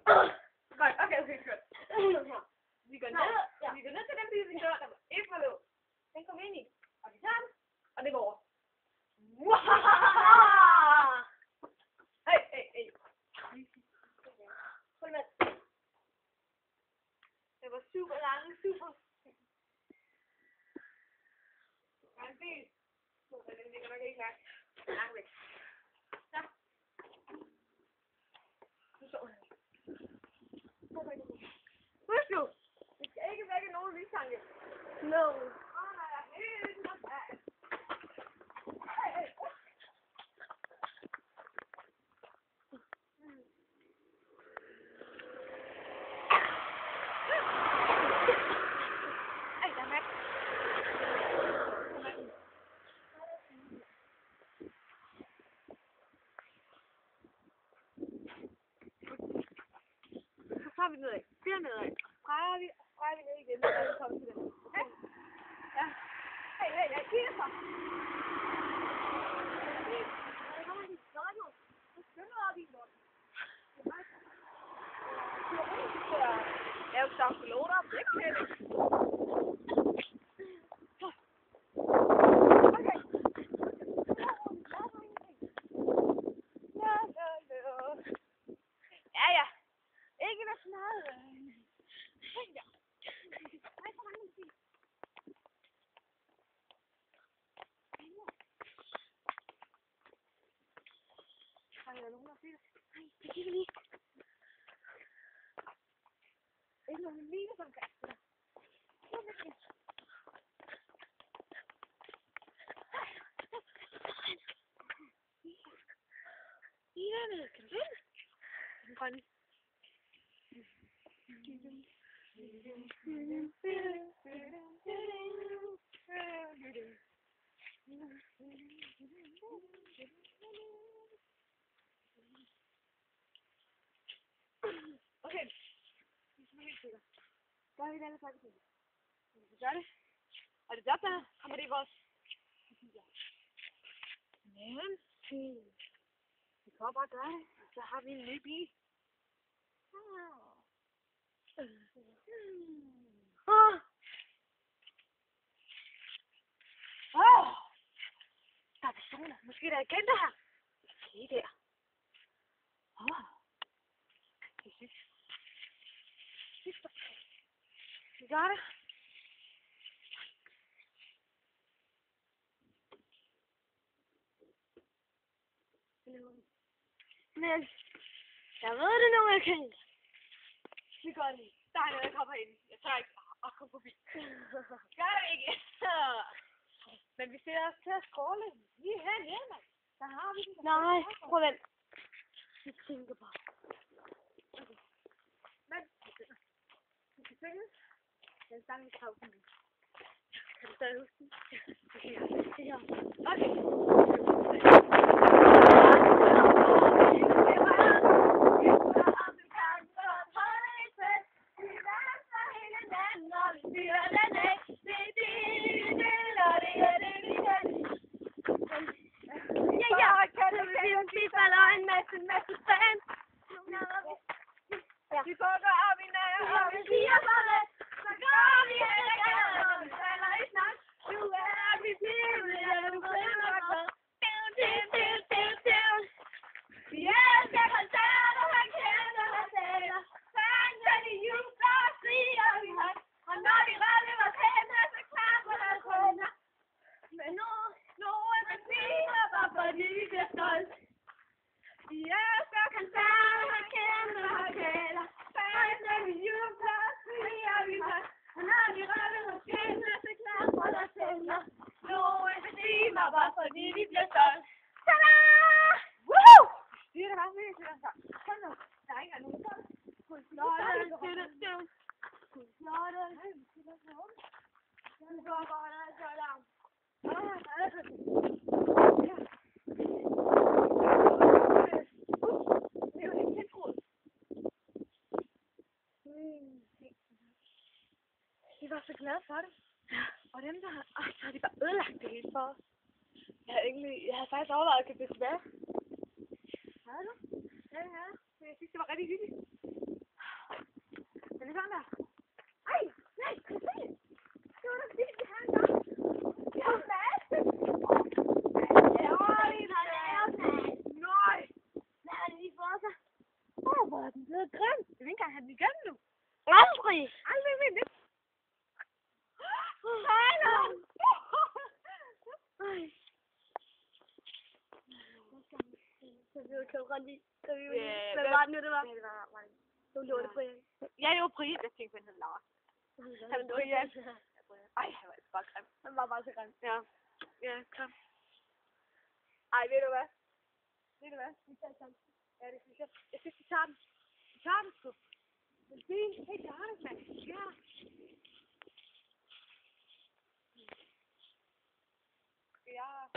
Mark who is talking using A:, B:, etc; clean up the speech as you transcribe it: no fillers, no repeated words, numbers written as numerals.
A: Godt, okay, kørt. Vi går ned til den bygningsdør, der ikke var låst. Den går vi ind i, og vi tager den, og det går over. Wow! Hey. Hold med. Det var super langt, super. Der er en bil. Den ligger nok ikke langt væk. Så. Nu sover han. Husk nu, vi skal ikke vække nogen mistanke. No. Nej, helt nok. Så tager vi nedad. Bliver nedad. Streger vi ned igen, så vi kommer til den. Okay? Ja. Hey, kig så. Jeg er jo så piloter, det er ikke fedt. Okay. Ja. Ikke være så meget. Ja. Har jeg nogen, der siger det? Nej, det kigger lige. Ikke nogen mine, som kan. Dernede, kan du se det? Den grønne. Okay. Så har vi den her vi gør det. Og det job der kommer det i vores. Men vi kan bare gøre det. Så har vi en ny bil. Der er personer. Måske der er agenter her. Se der. Det er sygt. Vi gør det. Men jeg ved det nu, jeg kan. Vi gør det. Der er noget, der kommer ind. Jeg tør ikke at komme forbi. Gør det ikke. Men vi ser os til at skråle. Vi er hernede, mand. Der har vi den. Nej, prøv at vent. Vi tænker bare. Okay. Men, vi skal synge. Den sang vi tager ud. Kan du stadig huske den? Ja. Okay. En masse fans. Vi fucker op i nær, og vi siger farvel. Så går vi hen ad gaden, og vi taler ikke snak. Nu er vi livet, ja, nu begynder at gå. Vi elsker koncerter, han kender, han taler. Fangen i jubler og siger vi højt. Og når vi rører vores hænder, så klapper der kunder. Men nu er det fint, og fordi vi bliver stolt. Vi elsker koncerter, han kender, han taler. Fangen i jubler og siger vi højt. Og når vi rører vores hænder, så klapper der kunder. Nu er det fint, og fordi vi bliver stolt. Tada! Woo! Det er da bare virkelig den sang. Kom nu. Der er ikke nogen sådan. Kun slåtte. Kun slåtte. Nu går han altså langt. Det er jo helt tiltrådt. Vi var så glade for det. Og dem der så har de bare ødelagt det hele for os. Jeg havde faktisk overvejet at købe det tilbage. Havde du? Ja. Jeg synes, det var rigtig hyggeligt. det sådan der? Ej, nej, kan du se? Det var da vildt, han gør. Det var mad. Nej. Hvad har de lige fået sig? Hvor er den blevet grim? Jeg vil ikke engang have den igen nu. Aldrig vil det. Hallo. Så vi jo købt rundt i. Hvad var det nu, det var? Du lå det på jer.
B: Ja, det var Brian. Jeg tænkte, han hed Lars. Han var Brian. Ej, han var bare grim.
A: Han var bare så grim.
B: Ja. Ja, kom. Ej, ved du hvad? Vi tager sammen. Ja, det synes jeg. Jeg synes, vi tager den. Vi tager den sgu. Det er fint. Hey, tager det, mand. Ja.
A: Ja,